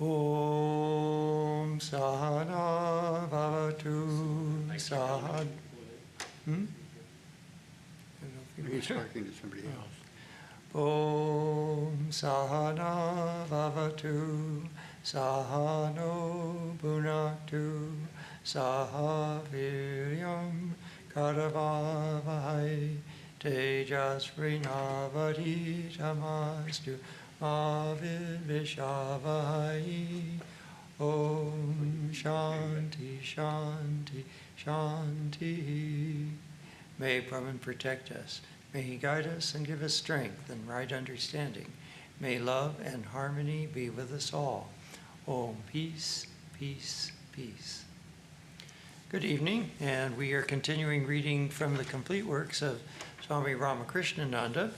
Om Sahana Bhavatu Sahad. He's talking to somebody else. Om Sahana Bhavatu Sahano Bhunaktu Sahaviryam Karavavahai Tejasvinavaditamastu Mavidvishavahai. Om Shanti Shanti Shanti. May Brahman protect us. May he guide us and give us strength and right understanding. May love and harmony be with us all. Om, peace, peace, peace. Good evening, and we are continuing reading from the complete works of Swami Ramakrishnananda.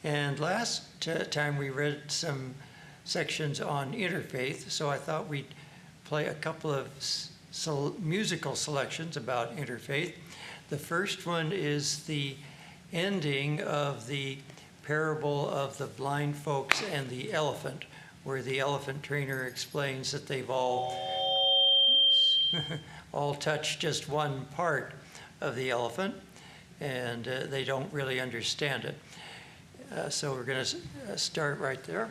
And last time we read some sections on interfaith, so I thought we'd play a couple of musical selections about interfaith. The first one is the ending of the parable of the blind folks and the elephant, where the elephant trainer explains that they've all touched just one part of the elephant, and they don't really understand it. So we're going to start right there.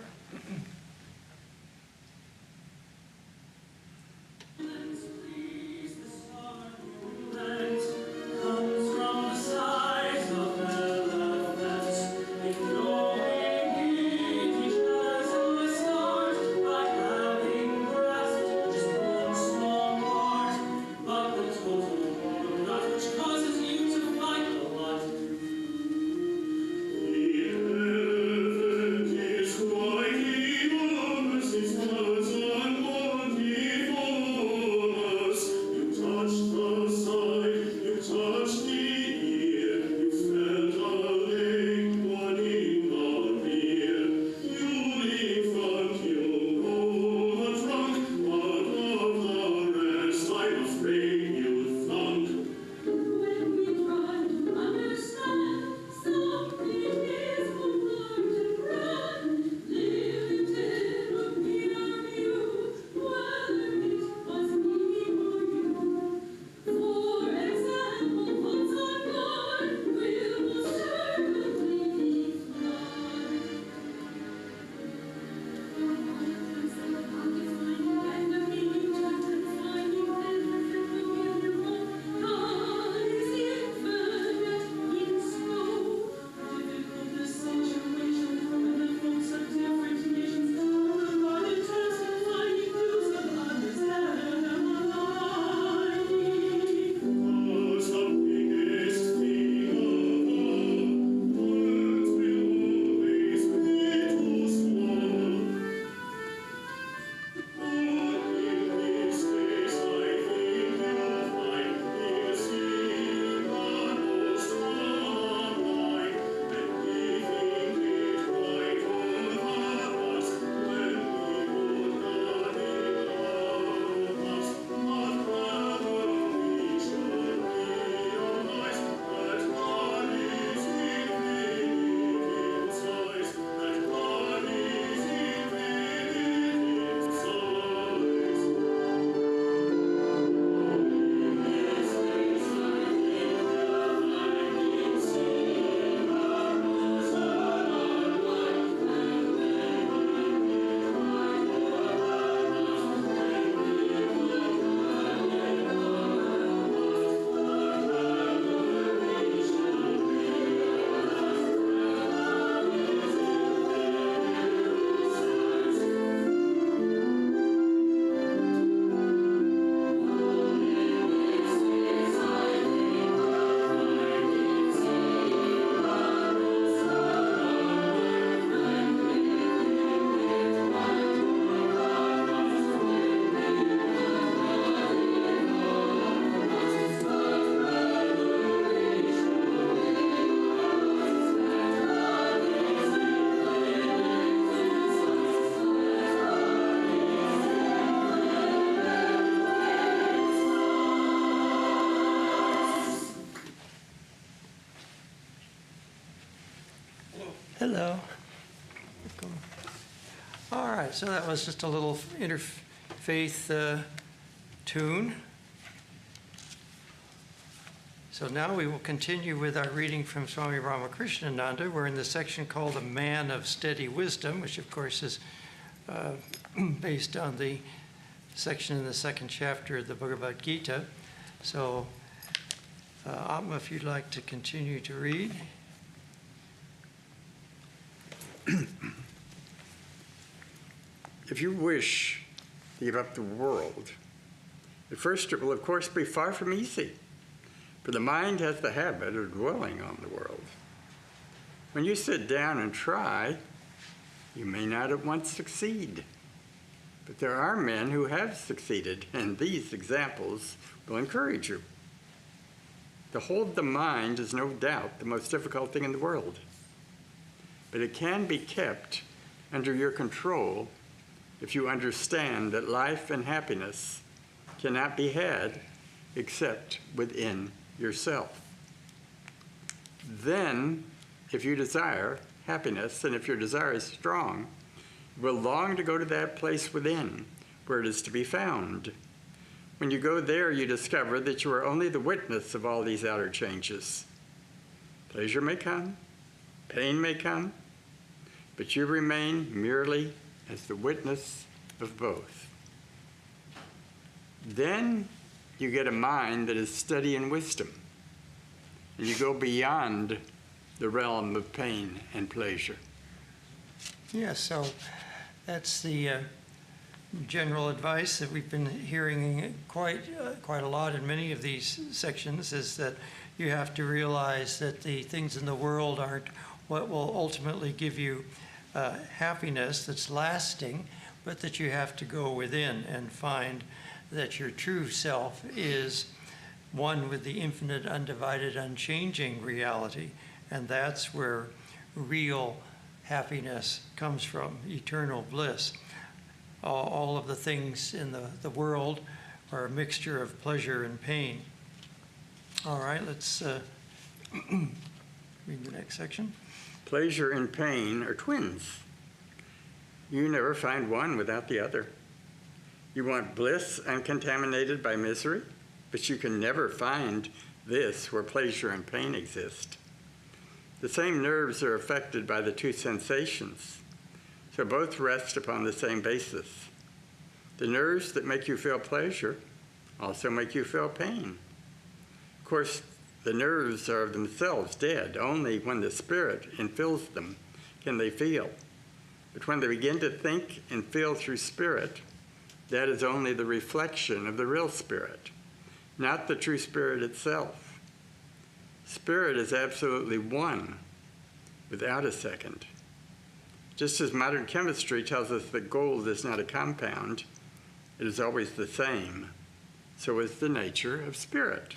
All right, so that was just a little interfaith tune. So now we will continue with our reading from Swami Ramakrishnananda. We're in the section called The Man of Steady Wisdom, which of course is based on the section in the second chapter of the Bhagavad Gita. So, Atma, if you'd like to continue to read. If you wish to give up the world, at first it will of course be far from easy, for the mind has the habit of dwelling on the world. When you sit down and try, you may not at once succeed. But there are men who have succeeded, and these examples will encourage you. To hold the mind is no doubt the most difficult thing in the world, but it can be kept under your control if you understand that life and happiness cannot be had except within yourself. Then, if you desire happiness, and if your desire is strong, you will long to go to that place within where it is to be found. When you go there, you discover that you are only the witness of all these outer changes. Pleasure may come, pain may come, but you remain merely as the witness of both. Then you get a mind that is steady in wisdom, and you go beyond the realm of pain and pleasure. Yeah, so that's the general advice that we've been hearing quite a lot in many of these sections, is that you have to realize that the things in the world aren't what will ultimately give you happiness that's lasting, but that you have to go within and find that your true self is one with the infinite, undivided, unchanging reality. And that's where real happiness comes from, eternal bliss. All of the things in the world are a mixture of pleasure and pain. All right, let's read the next section. Pleasure and pain are twins. You never find one without the other. You want bliss uncontaminated by misery, but you can never find this where pleasure and pain exist. The same nerves are affected by the two sensations, so both rest upon the same basis. The nerves that make you feel pleasure also make you feel pain. Of course, the nerves are of themselves dead. Only when the spirit infills them can they feel. But when they begin to think and feel through spirit, that is only the reflection of the real spirit, not the true spirit itself. Spirit is absolutely one, without a second. Just as modern chemistry tells us that gold is not a compound, it is always the same, so is the nature of spirit.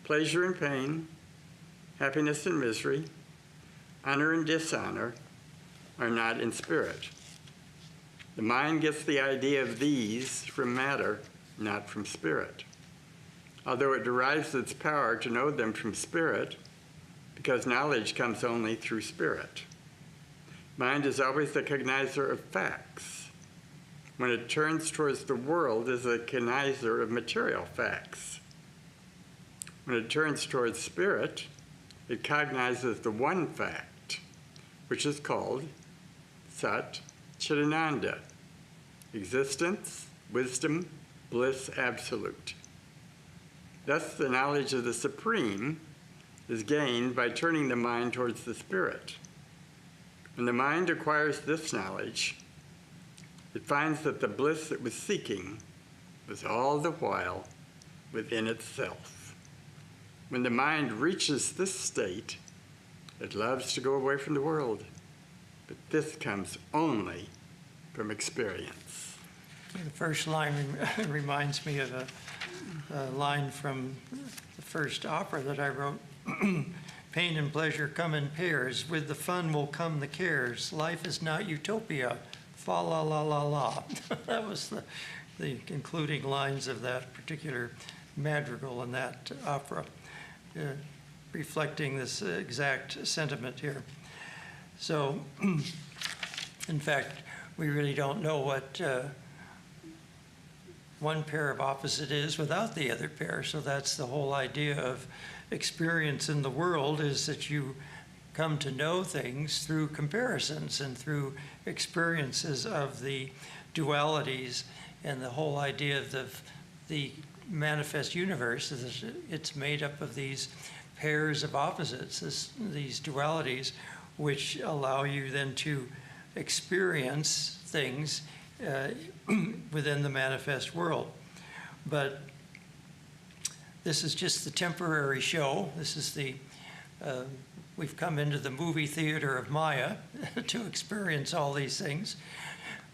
Pleasure and pain, happiness and misery, honor and dishonor are not in spirit. The mind gets the idea of these from matter, not from spirit. Although it derives its power to know them from spirit, because knowledge comes only through spirit. Mind is always the cognizer of facts. When it turns towards the world, it is a cognizer of material facts. When it turns towards spirit, it cognizes the one fact, which is called Sat Chidananda, existence, wisdom, bliss absolute. Thus, the knowledge of the Supreme is gained by turning the mind towards the spirit. When the mind acquires this knowledge, it finds that the bliss it was seeking was all the while within itself. When the mind reaches this state, it loves to go away from the world, but this comes only from experience. The first line reminds me of a line from the first opera that I wrote. Pain and pleasure come in pairs. With the fun will come the cares. Life is not Utopia. Fa la la la la. That was the concluding lines of that particular madrigal in that opera, reflecting this exact sentiment here. So, in fact, we really don't know what one pair of opposite is without the other pair. So that's the whole idea of experience in the world, is that you come to know things through comparisons and through experiences of the dualities. And the whole idea of the manifest universe is that it's made up of these pairs of opposites, these dualities, which allow you then to experience things within the manifest world. But this is just the temporary show. This is we've come into the movie theater of Maya to experience all these things,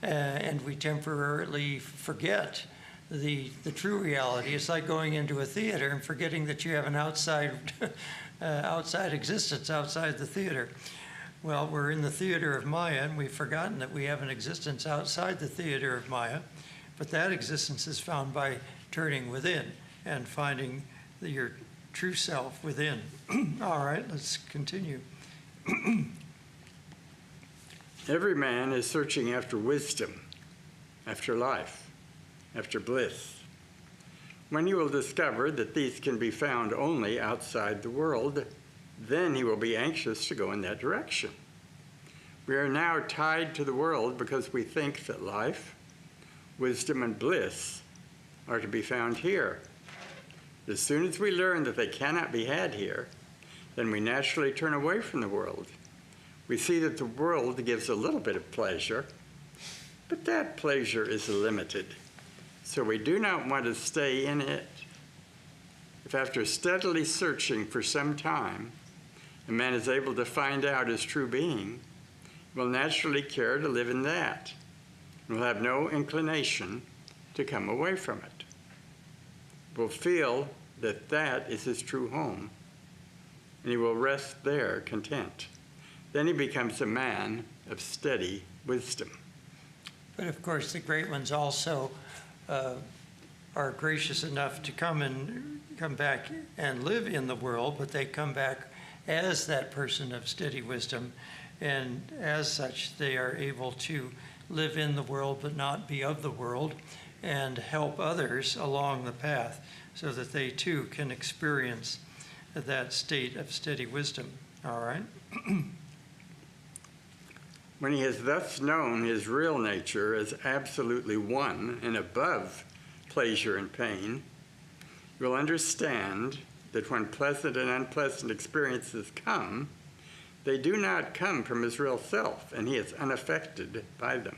and we temporarily forget the true reality. It's like going into a theater and forgetting that you have an outside existence outside the theater. Well, we're in the theater of Maya, and we've forgotten that we have an existence outside the theater of Maya, but that existence is found by turning within and finding your true self within. All right, let's continue. Every man is searching after wisdom, after life, after bliss. When he will discover that these can be found only outside the world, then he will be anxious to go in that direction. We are now tied to the world because we think that life, wisdom, and bliss are to be found here. As soon as we learn that they cannot be had here, then we naturally turn away from the world. We see that the world gives a little bit of pleasure, but that pleasure is limited, so we do not want to stay in it. If after steadily searching for some time, a man is able to find out his true being, he will naturally care to live in that, and will have no inclination to come away from it. Will feel that that is his true home, and he will rest there content. Then he becomes a man of steady wisdom. But of course, the great ones also are gracious enough to come back and live in the world, but they come back as that person of steady wisdom, and as such, they are able to live in the world but not be of the world, and help others along the path so that they too can experience that state of steady wisdom. All right? When he has thus known his real nature as absolutely one and above pleasure and pain, he will understand that when pleasant and unpleasant experiences come, they do not come from his real self, and he is unaffected by them.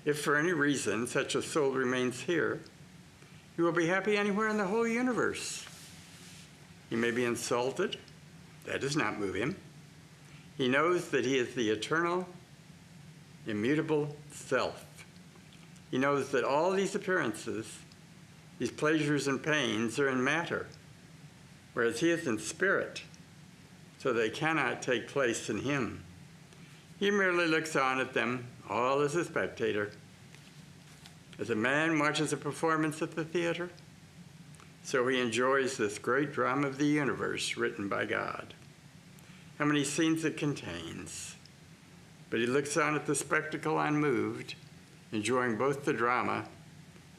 If for any reason such a soul remains here, he will be happy anywhere in the whole universe. He may be insulted. That does not move him. He knows that he is the eternal, immutable self. He knows that all these appearances, these pleasures and pains, are in matter, whereas he is in spirit, so they cannot take place in him. He merely looks on at them, all as a spectator. As a man watches a performance at the theater, so he enjoys this great drama of the universe written by God. How many scenes it contains. But he looks on at the spectacle unmoved, enjoying both the drama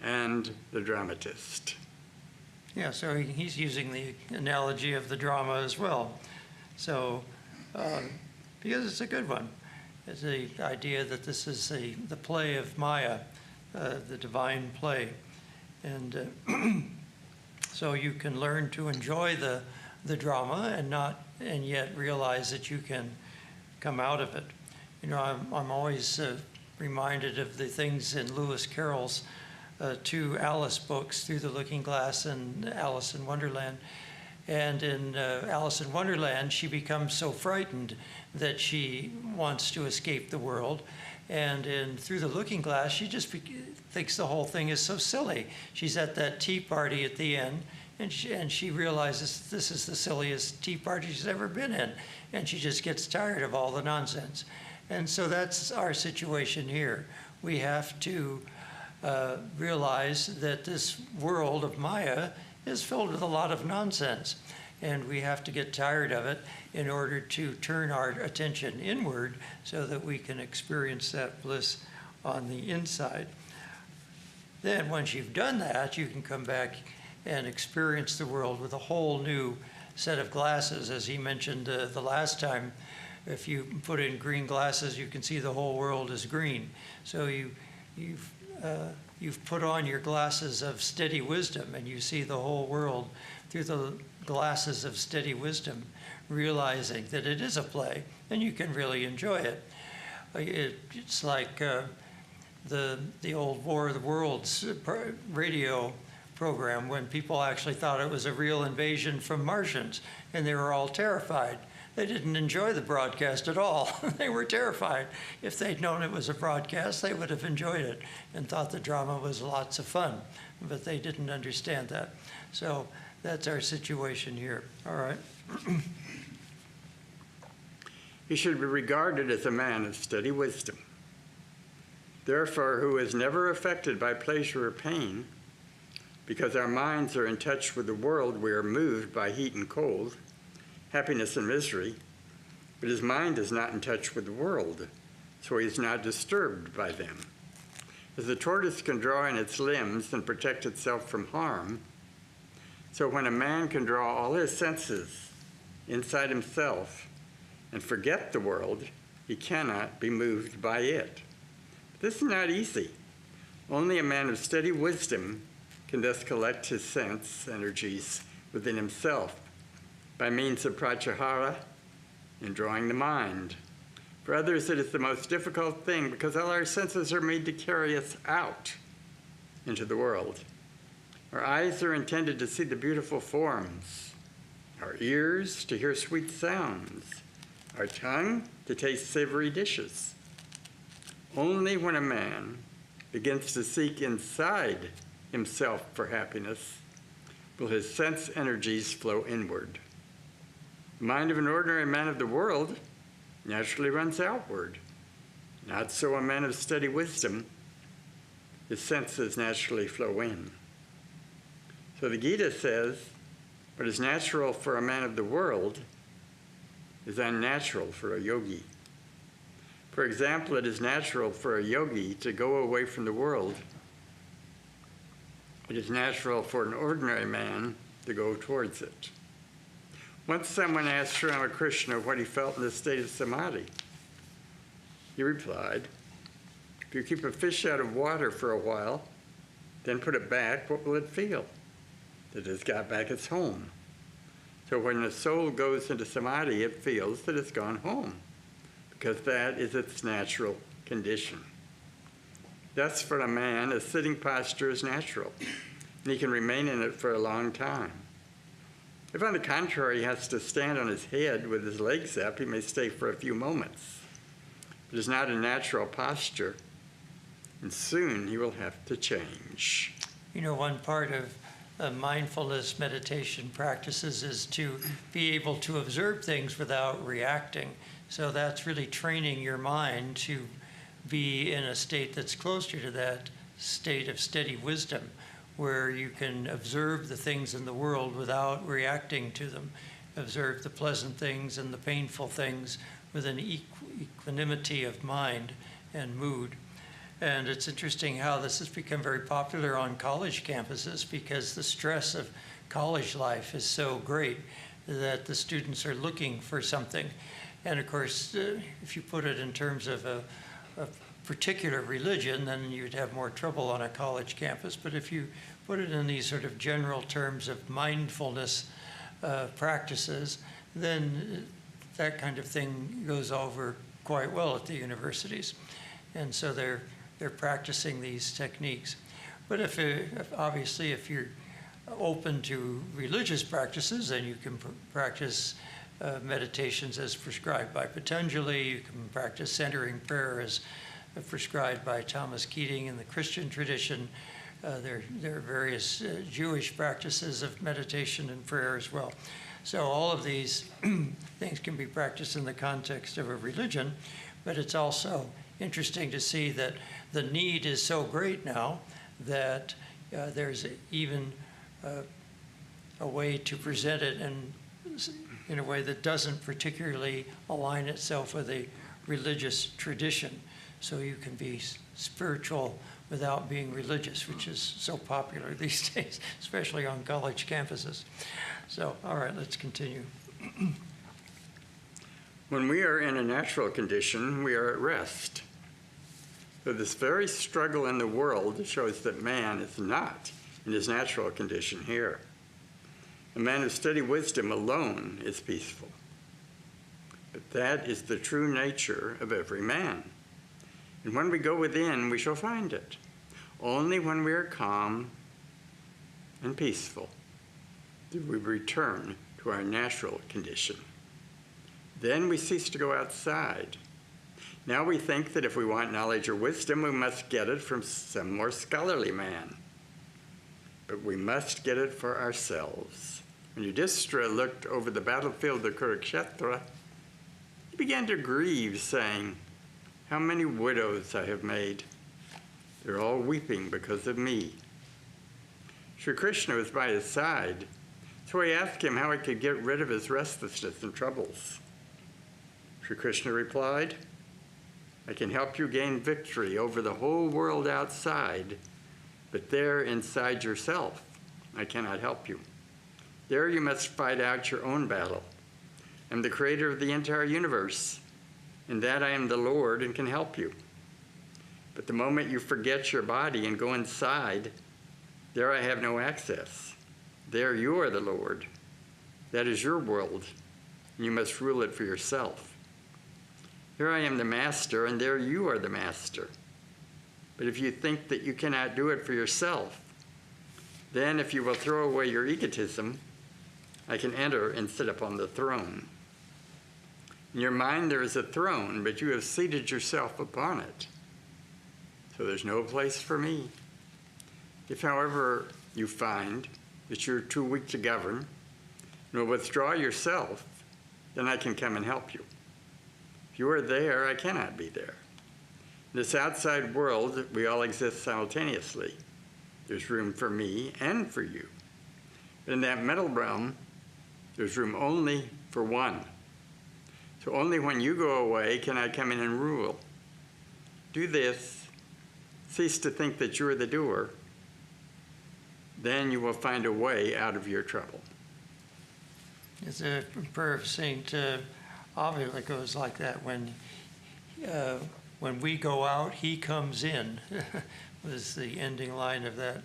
and the dramatist. Yeah, so he's using the analogy of the drama as well. So, because it's a good one. It's the idea that this is the play of Maya, the divine play. And so you can learn to enjoy the drama and yet realize that you can come out of it. You know, I'm always reminded of the things in Lewis Carroll's two Alice books, Through the Looking Glass and Alice in Wonderland. And in Alice in Wonderland, she becomes so frightened that she wants to escape the world. And in Through the Looking Glass, she just thinks the whole thing is so silly. She's at that tea party at the end, and she realizes this is the silliest tea party she's ever been in. And she just gets tired of all the nonsense. And so that's our situation here. We have to realize that this world of Maya is filled with a lot of nonsense. and we have to get tired of it in order to turn our attention inward so that we can experience that bliss on the inside. Then once you've done that, you can come back and experience the world with a whole new set of glasses. As he mentioned the last time, if you put in green glasses, you can see the whole world as green. So you've put on your glasses of steady wisdom, and you see the whole world through the glasses of steady wisdom, realizing that it is a play, and you can really enjoy it. It's like the old War of the Worlds radio program, when people actually thought it was a real invasion from Martians, and they were all terrified. They didn't enjoy the broadcast at all. They were terrified. If they'd known it was a broadcast, they would have enjoyed it and thought the drama was lots of fun, but they didn't understand that. So that's our situation here. All right. He should be regarded as a man of steady wisdom. Therefore, who is never affected by pleasure or pain, because our minds are in touch with the world, we are moved by heat and cold, happiness and misery, but his mind is not in touch with the world, so he is not disturbed by them. As the tortoise can draw in its limbs and protect itself from harm, so when a man can draw all his senses inside himself and forget the world, he cannot be moved by it. This is not easy. Only a man of steady wisdom can thus collect his sense energies within himself by means of pratyahara and drawing the mind. For others, it is the most difficult thing because all our senses are made to carry us out into the world. Our eyes are intended to see the beautiful forms, our ears to hear sweet sounds, our tongue to taste savory dishes. Only when a man begins to seek inside himself for happiness will his sense energies flow inward. The mind of an ordinary man of the world naturally runs outward. Not so a man of steady wisdom. His senses naturally flow in. So the Gita says, what is natural for a man of the world is unnatural for a yogi. For example, it is natural for a yogi to go away from the world. It is natural for an ordinary man to go towards it. Once someone asked Sri Ramakrishna what he felt in the state of samadhi. He replied, if you keep a fish out of water for a while, then put it back, what will it feel? That it has got back its home. So when the soul goes into samadhi, it feels that it's gone home, because that is its natural condition. Thus, for a man, a sitting posture is natural, and he can remain in it for a long time. If, on the contrary, he has to stand on his head with his legs up, he may stay for a few moments. It is not a natural posture, and soon he will have to change. You know, one part of mindfulness meditation practices is to be able to observe things without reacting. So that's really training your mind to be in a state that's closer to that state of steady wisdom, where you can observe the things in the world without reacting to them, observe the pleasant things and the painful things with an equanimity of mind and mood. And it's interesting how this has become very popular on college campuses because the stress of college life is so great that the students are looking for something. And of course, if you put it in terms of a particular religion, then you'd have more trouble on a college campus. But if you put it in these sort of general terms of mindfulness practices, then that kind of thing goes over quite well at the universities. And so they're practicing these techniques. But if obviously, if you're open to religious practices, then you can practice meditations as prescribed by Patanjali. You can practice centering prayer as prescribed by Thomas Keating in the Christian tradition. There are various Jewish practices of meditation and prayer as well. So all of these things can be practiced in the context of a religion, but it's also interesting to see that the need is so great now that there's even a way to present it in in a way that doesn't particularly align itself with a religious tradition. So you can be spiritual without being religious, which is so popular these days, especially on college campuses. So, all right, let's continue. When we are in a natural condition, we are at rest. So this very struggle in the world shows that man is not in his natural condition here. A man of steady wisdom alone is peaceful. But that is the true nature of every man. And when we go within, we shall find it. Only when we are calm and peaceful do we return to our natural condition. Then we cease to go outside. Now we think that if we want knowledge or wisdom, we must get it from some more scholarly man. But we must get it for ourselves. When Yudhishthira looked over the battlefield of Kurukshetra, he began to grieve, saying, "How many widows I have made. They're all weeping because of me." Sri Krishna was by his side, so he asked him how he could get rid of his restlessness and troubles. Sri Krishna replied, "I can help you gain victory over the whole world outside, but there inside yourself, I cannot help you. There you must fight out your own battle. I'm the creator of the entire universe. In that I am the Lord and can help you. But the moment you forget your body and go inside, there I have no access. There you are the Lord. That is your world, and you must rule it for yourself. Here I am the master, and there you are the master. But if you think that you cannot do it for yourself, then if you will throw away your egotism, I can enter and sit upon the throne. In your mind there is a throne, but you have seated yourself upon it. So there's no place for me. If, however, you find that you're too weak to govern, and will withdraw yourself, then I can come and help you. If you are there, I cannot be there. In this outside world, we all exist simultaneously. There's room for me and for you. But in that mental realm, there's room only for one. So only when you go away can I come in and rule. Do this, cease to think that you're the doer, then you will find a way out of your trouble. It's a prayer of Saint Avi that goes like that. When we go out, he comes in, was the ending line of that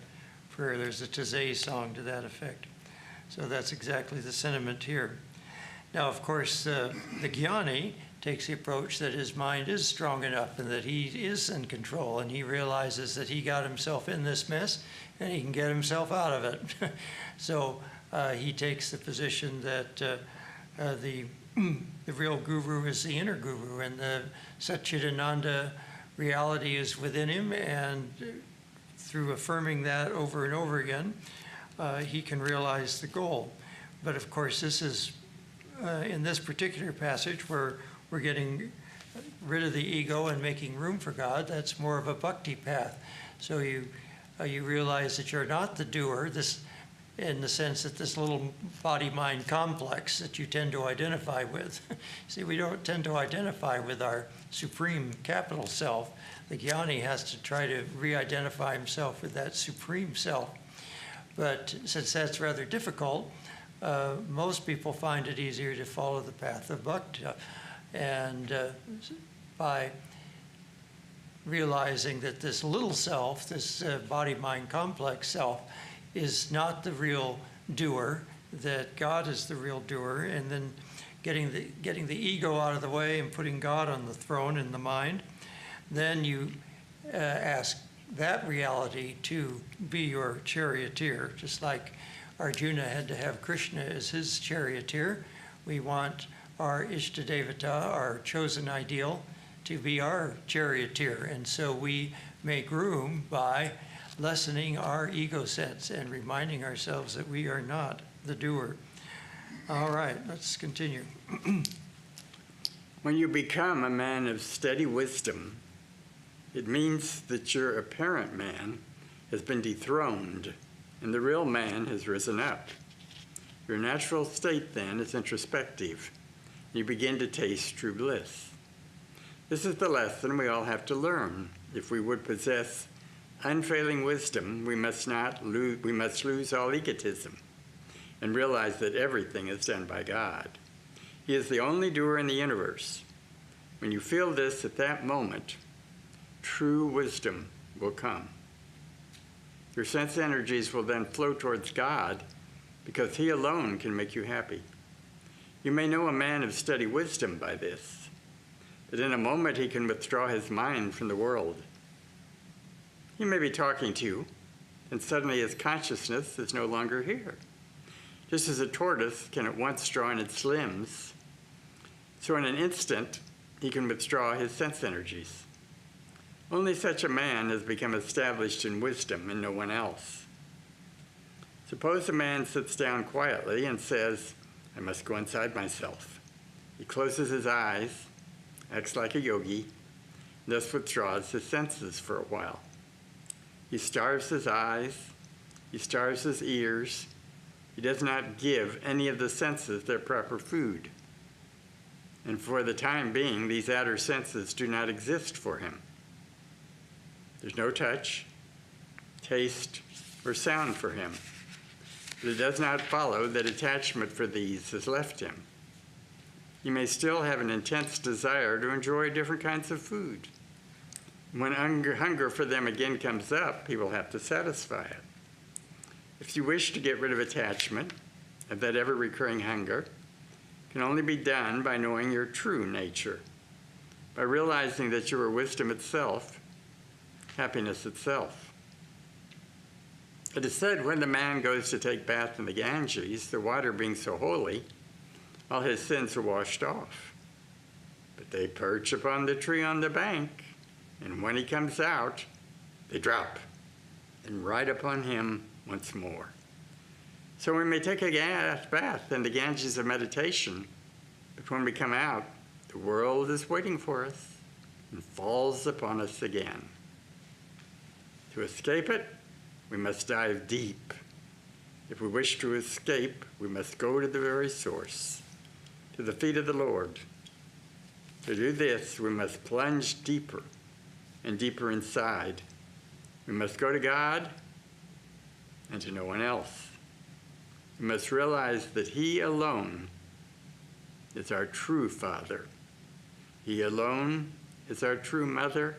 prayer. There's a Taizé song to that effect. So that's exactly the sentiment here. Now, of course, the Jnani takes the approach that his mind is strong enough and that he is in control, and he realizes that he got himself in this mess and he can get himself out of it. So he takes the position that the real guru is the inner guru, and the Satchidananda reality is within him, and through affirming that over and over again, he can realize the goal. But of course, this is, in this particular passage where we're getting rid of the ego and making room for God, that's more of a bhakti path. So you realize that you're not the doer, this, in the sense that this little body-mind complex that you tend to identify with. See, we don't tend to identify with our supreme capital self. The Jnani has to try to re-identify himself with that supreme self. But since that's rather difficult, most people find it easier to follow the path of bhakti. And by realizing that this little self, this body-mind complex self, is not the real doer, that God is the real doer, and then getting the ego out of the way and putting God on the throne in the mind, then you ask that reality to be your charioteer, just like Arjuna had to have Krishna as his charioteer. We want our Ishtadevata, our chosen ideal, to be our charioteer. And so we make room by lessening our ego sense and reminding ourselves that we are not the doer. All right, let's continue. When you become a man of steady wisdom, it means that your apparent man has been dethroned and the real man has risen up. Your natural state then is introspective. You begin to taste true bliss. This is the lesson we all have to learn. If we would possess unfailing wisdom, we must lose all egotism and realize that everything is done by God. He is the only doer in the universe. When you feel this at that moment, true wisdom will come. Your sense energies will then flow towards God because He alone can make you happy. You may know a man of steady wisdom by this, that in a moment he can withdraw his mind from the world. He may be talking to you, and suddenly his consciousness is no longer here. Just as a tortoise can at once draw in its limbs, so in an instant he can withdraw his sense energies. Only such a man has become established in wisdom and no one else. Suppose a man sits down quietly and says, I must go inside myself. He closes his eyes, acts like a yogi, thus withdraws his senses for a while. He starves his eyes, he starves his ears. He does not give any of the senses their proper food. And for the time being, these outer senses do not exist for him. There's no touch, taste, or sound for him. But it does not follow that attachment for these has left him. He may still have an intense desire to enjoy different kinds of food. When hunger for them again comes up, he will have to satisfy it. If you wish to get rid of attachment, of that ever-recurring hunger, it can only be done by knowing your true nature, by realizing that you are wisdom itself, happiness itself. It is said when the man goes to take bath in the Ganges, the water being so holy, all his sins are washed off. But they perch upon the tree on the bank, and when he comes out, they drop, and right upon him once more. So we may take a bath in the Ganges of meditation, but when we come out, the world is waiting for us and falls upon us again. To escape it, we must dive deep. If we wish to escape, we must go to the very source, to the feet of the Lord. To do this, we must plunge deeper and deeper inside. We must go to God and to no one else. We must realize that He alone is our true Father. He alone is our true Mother.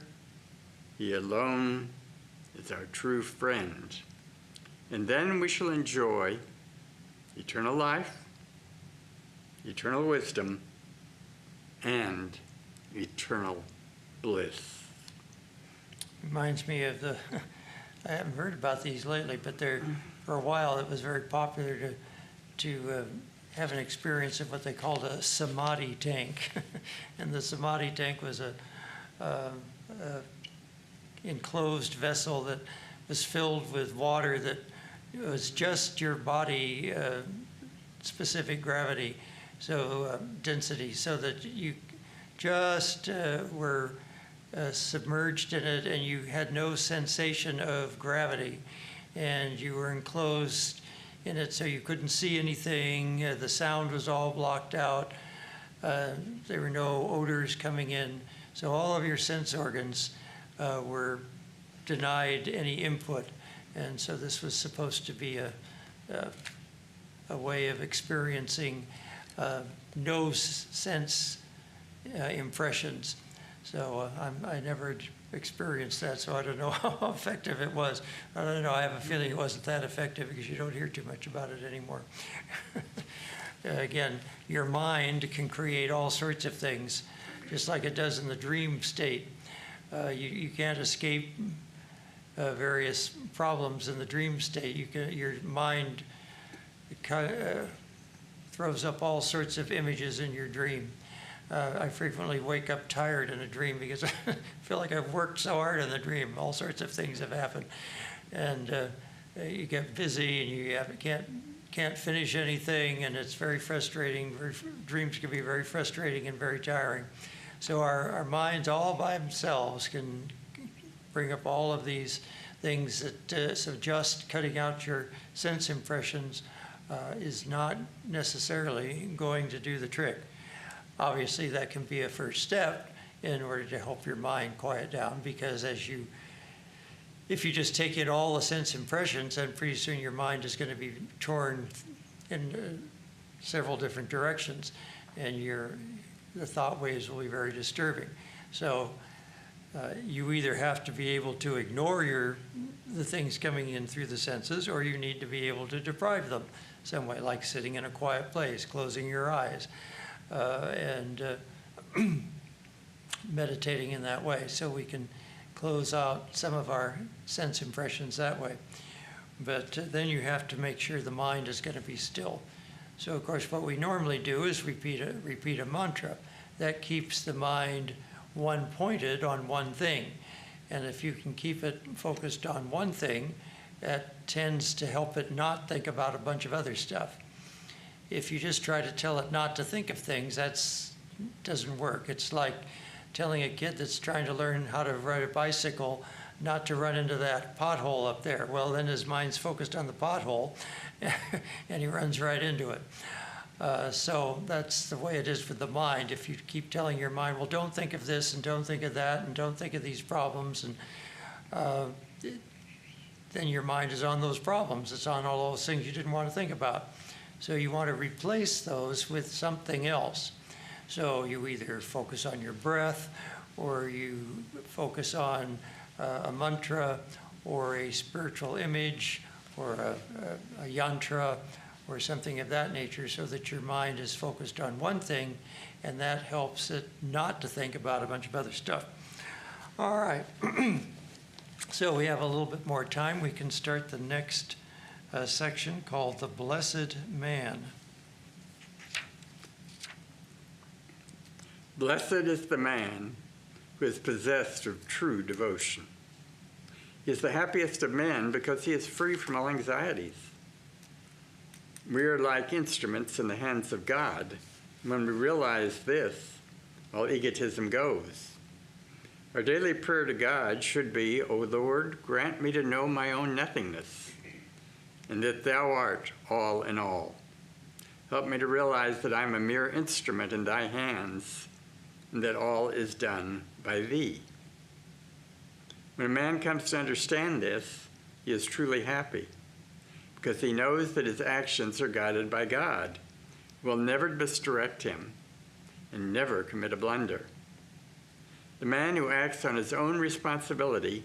He alone is our true friend. And then we shall enjoy eternal life, eternal wisdom, and eternal bliss. Reminds me of the, I haven't heard about these lately, but for a while it was very popular to have an experience of what they called a Samadhi Tank. And the Samadhi Tank was a enclosed vessel that was filled with water that was just your body specific gravity, so density, so that you just were submerged in it, and you had no sensation of gravity, and you were enclosed in it, so you couldn't see anything. The sound was all blocked out. There were no odors coming in, so all of your sense organs were denied any input, and so this was supposed to be a way of experiencing no sense impressions. So I never experienced that, so I don't know how effective it was. I don't know, I have a feeling it wasn't that effective because you don't hear too much about it anymore. Again, your mind can create all sorts of things, just like it does in the dream state. You can't escape various problems in the dream state. Your mind throws up all sorts of images in your dream. I frequently wake up tired in a dream because I feel like I've worked so hard in the dream. All sorts of things have happened, and you get busy and you can't finish anything, and it's very frustrating. Dreams can be very frustrating and very tiring. So our minds all by themselves can bring up all of these things that, so just cutting out your sense impressions is not necessarily going to do the trick. Obviously, that can be a first step in order to help your mind quiet down, because if you just take in all the sense impressions, then pretty soon your mind is going to be torn in several different directions, and the thought waves will be very disturbing. So you either have to be able to ignore the things coming in through the senses, or you need to be able to deprive them some way, like sitting in a quiet place, closing your eyes, and meditating in that way, so we can close out some of our sense impressions that way. But then you have to make sure the mind is going to be still. So of course what we normally do is repeat a mantra that keeps the mind one-pointed on one thing. And if you can keep it focused on one thing, that tends to help it not think about a bunch of other stuff. If you just try to tell it not to think of things, that doesn't work. It's like telling a kid that's trying to learn how to ride a bicycle not to run into that pothole up there. Well, then his mind's focused on the pothole and he runs right into it. So that's the way it is for the mind. If you keep telling your mind, well, don't think of this and don't think of that and don't think of these problems, and then your mind is on those problems. It's on all those things you didn't want to think about. So you want to replace those with something else. So you either focus on your breath, or you focus on a mantra, or a spiritual image, or a yantra, or something of that nature, so that your mind is focused on one thing, and that helps it not to think about a bunch of other stuff. All right. So we have a little bit more time. We can start the next section called The Blessed Man. Blessed is the man who is possessed of true devotion. He is the happiest of men because he is free from all anxieties. We are like instruments in the hands of God. When we realize this, all egotism goes. Our daily prayer to God should be, O Lord, grant me to know my own nothingness, and that thou art all in all. Help me to realize that I'm a mere instrument in thy hands, and that all is done by thee. When a man comes to understand this, he is truly happy, because he knows that his actions are guided by God, who will never misdirect him and never commit a blunder. The man who acts on his own responsibility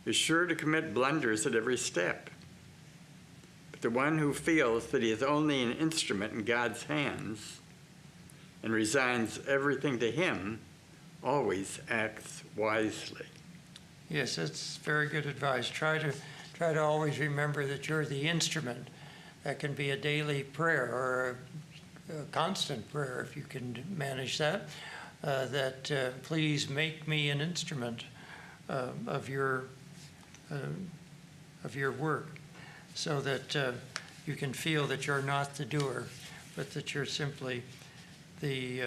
is sure to commit blunders at every step. But the one who feels that he is only an instrument in God's hands and resigns everything to him always acts wisely. Yes, that's very good advice. Try to always remember that you're the instrument. That can be a daily prayer or a constant prayer if you can manage that. Please make me an instrument of your work, so that you can feel that you're not the doer, but that you're simply the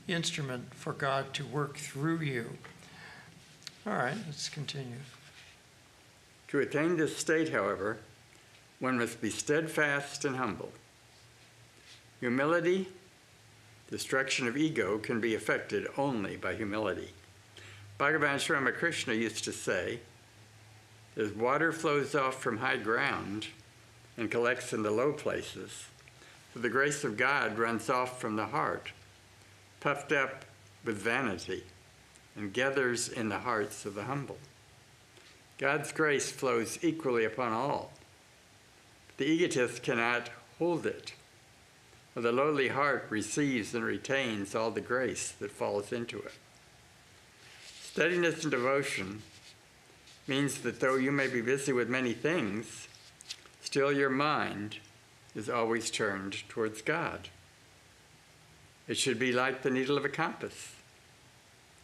instrument for God to work through you. All right, let's continue. To attain this state, however, one must be steadfast and humble. Humility, destruction of ego, can be effected only by humility. Bhagavan Sri Ramakrishna used to say, as water flows off from high ground and collects in the low places, so the grace of God runs off from the heart, puffed up with vanity, and gathers in the hearts of the humble. God's grace flows equally upon all. The egotist cannot hold it, for the lowly heart receives and retains all the grace that falls into it. Steadiness and devotion means that though you may be busy with many things, still your mind is always turned towards God. It should be like the needle of a compass.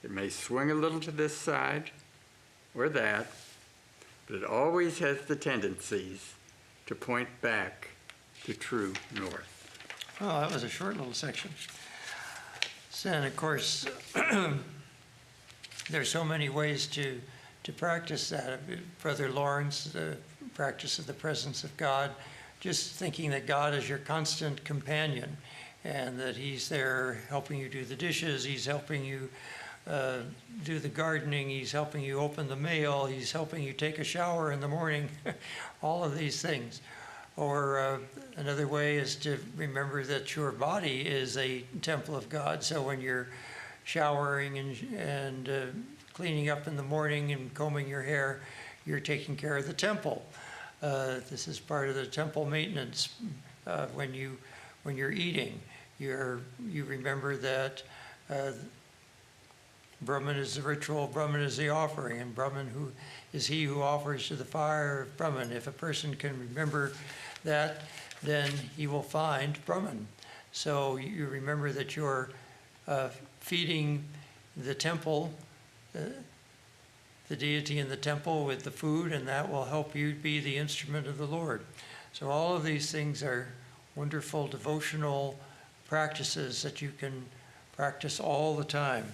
It may swing a little to this side or that, but it always has the tendencies to point back to true north. Oh, that was a short little section. So, and of course, there's so many ways to practice that. Brother Lawrence, the practice of the presence of God, just thinking that God is your constant companion and that he's there helping you do the dishes, he's helping you do the gardening, he's helping you open the mail, he's helping you take a shower in the morning, all of these things. Or another way is to remember that your body is a temple of God. So when you're showering and cleaning up in the morning and combing your hair, you're taking care of the temple. This is part of the temple maintenance. When you're eating, you remember that Brahman is the ritual, Brahman is the offering, and Brahman who is he who offers to the fire of Brahman. If a person can remember that, then he will find Brahman. So you remember that you're feeding the temple, the deity in the temple with the food, and that will help you be the instrument of the Lord. So all of these things are wonderful devotional practices that you can practice all the time.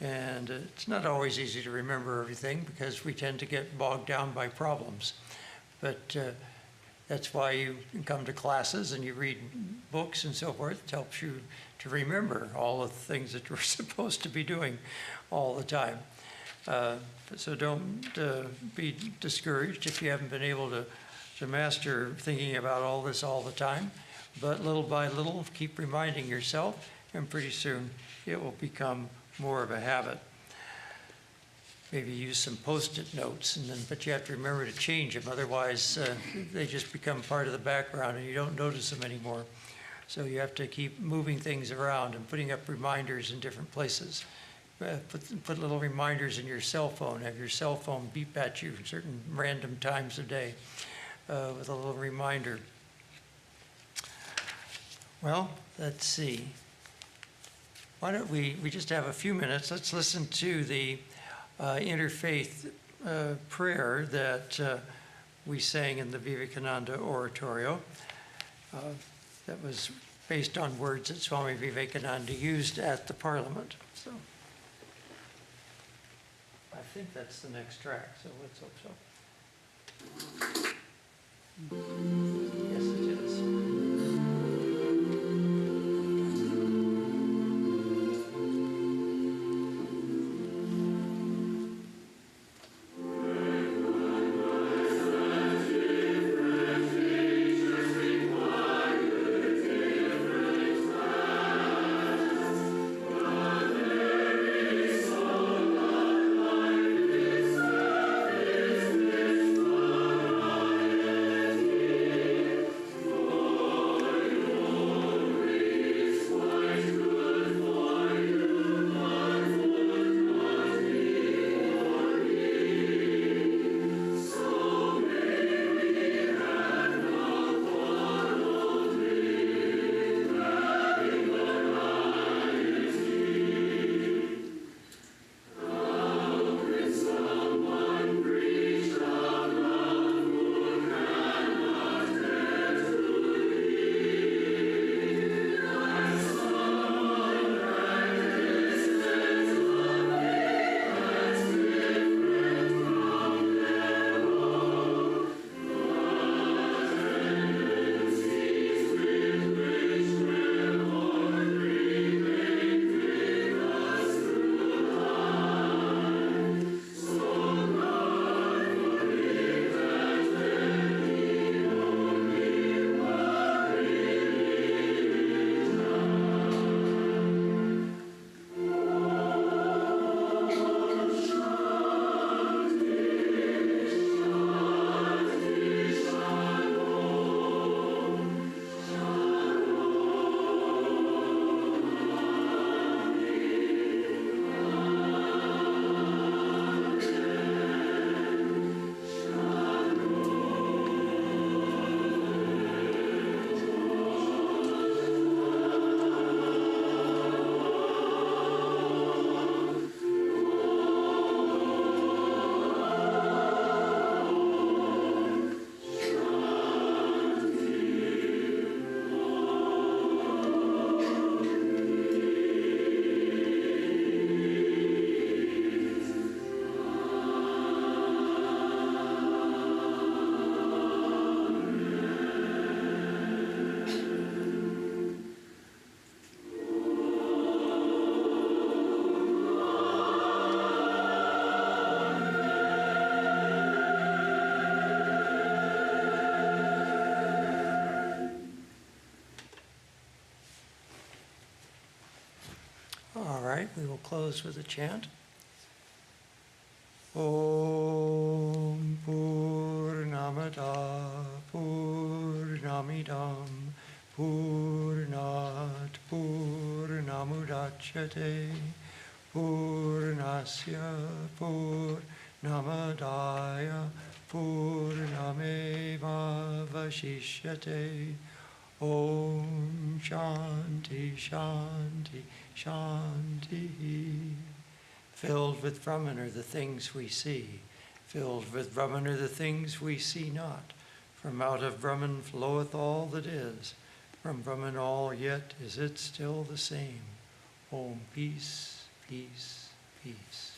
And it's not always easy to remember everything because we tend to get bogged down by problems. But that's why you come to classes and you read books and so forth. It helps you to remember all of the things that you're supposed to be doing all the time. So don't be discouraged if you haven't been able to master thinking about all this all the time. But little by little, keep reminding yourself, and pretty soon it will become more of a habit. Maybe use some Post-it notes, but you have to remember to change them. Otherwise, they just become part of the background and you don't notice them anymore. So you have to keep moving things around and putting up reminders in different places. Put little reminders in your cell phone. Have your cell phone beep at you at certain random times of day with a little reminder. Well, let's see. Why don't we just have a few minutes. Let's listen to the interfaith prayer that we sang in the Vivekananda oratorio. That was based on words that Swami Vivekananda used at the Parliament. So I think that's the next track, so let's hope so. Yes, it is. Is right, we will close with a chant. Om Purnamada Purnamidam Purnat Purnamudachyate Purnasya Purnamadaya Purnameva Vashishyate. Om Shanti Shanti Shanti. Filled with Brahman are the things we see. Filled with Brahman are the things we see not. From out of Brahman floweth all that is. From Brahman all, yet is it still the same. Om, peace, peace, peace.